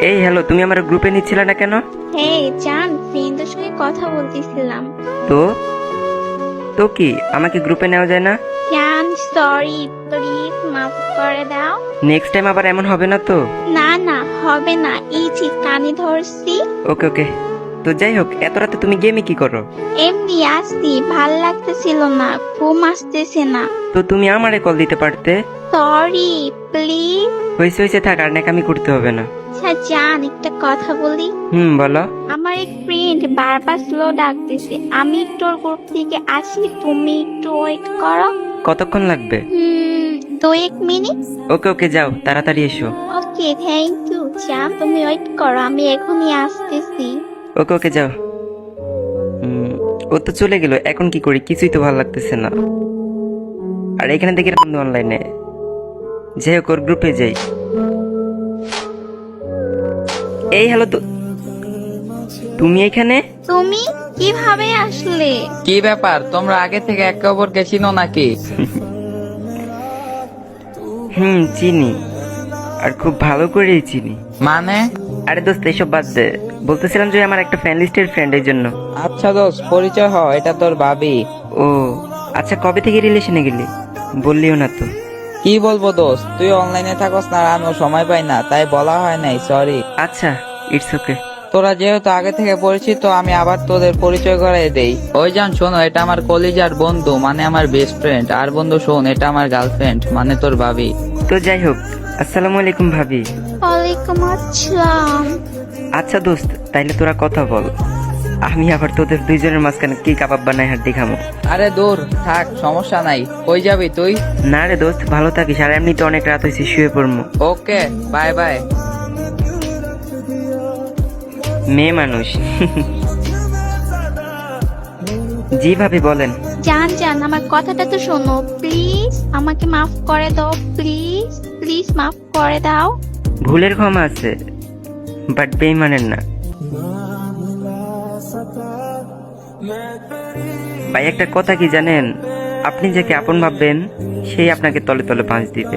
এই হ্যালো, তুমি আমার গ্রুপে নিচ্ছিলে না কেন? হেই জান, ফ্রেন্ডের সঙ্গে কথা বলতেছিলাম। তো তো কি আমাকে গ্রুপে নেওয়া যায় না? জান সরি, প্লিজ মাফ করে দাও। নেক্সট টাইম আবার এমন হবে না তো? না না, হবে না, এই যে কানে ধরছি। ওকে ওকে। তো যাই হোক, এত রাতে তুমি গেমে কি করো? এমনি আসছি, ভাল লাগতেছিল না, ঘুম আসতেছে না। তো তুমি আমারে কল দিতে পারতে। Sorry please. হয়েছে হয়েছে, থাক, আর নাকামি করতে হবে না। আচ্ছা জান, একটা কথা বলি। বলো। আমার এক ফ্রেন্ড বারবার স্লো ডাকতেছে, আমি একটু ওর গ্রুপ থেকে আসি, তুমি একটু ওয়েট করো। কতক্ষণ লাগবে? 2-1 মিনিট। ওকে ওকে, যাও তাড়াতাড়ি এসো। ওকে থ্যাংক ইউ জান, তুমি ওয়েট করো, আমি এখনই আসতেছি। ওকে ওকে, যাও। ও তো চলে গেল, এখন কি করি? কিছুই তো ভালো লাগতেছে না। আর এখানে দেখি বন্ধু অনলাইনে। যাই হোক, ওর গ্রুপে যাই। এই হ্যালো, তো তুমি এখানে? তুমি কিভাবে আসলে? কি ব্যাপার, তোমরা আগে থেকে একে অপরকে চিনো নাকি? চিনি, আর খুব ভালো করেই চিনি। মানে? আরে দোস্ত, এসব বাদ দে। বলতেছিলাম যে আমার একটা ফ্যান লিস্টের ফ্রেন্ড, এই জন্য। আচ্ছা দোস্ত, পরিচয় হও, এটা তোর ভাবি। ও আচ্ছা, কবে থেকে রিলেশনে গেলি? বললিও না তো। কি বলবো দোস্ত, তুই অনলাইনে থাকস না, আর আমিও সময় পাই না, তাই বলা হয় নাই, সরি। আচ্ছা, ইটস ওকে। তোরা যেহেতু আগে থেকে পরিচিত, আমি আবার তোদের পরিচয় করাই দেই। ওই জান শোনো, এটা আমার কলিজার বন্ধু, মানে আমার বেস্ট ফ্রেন্ড। আর বন্ধু শোন, এটা আমার গার্লফ্রেন্ড, মানে তোর ভাবি। তো যাই হোক, আসসালামু আলাইকুম ভাবি। ওয়ালাইকুম আসসালাম। আচ্ছা দোস্ত, তাইলে তোরা কথা বল। আমি আবার তোদের দুইজনের মাঝখানে কি কাবাব বানাই হাড্ডি খামো? আরে দূর থাক, সমস্যা নাই। কই যাবি তুই? না রে দোস্ত, ভালো থাকিস। আর এমনিতে অনেক রাত হয়েছে, শুয়ে পড়বো। ওকে, বাই বাই। মেয়ে মানুষ। জি ভাবি, বলেন। জান জান, আমার কথাটা তো শোনো প্লিজ, আমাকে মাফ করে দাও প্লিজ, প্লিজ মাফ করে দাও। ভুলের ক্ষমা আছে, বাট বেইমানের না। ভাই, একটা কথা কি জানেন? আপনি যাকে আপন ভাববেন, সেই আপনাকে তলে তলে পাঁচ দিবে।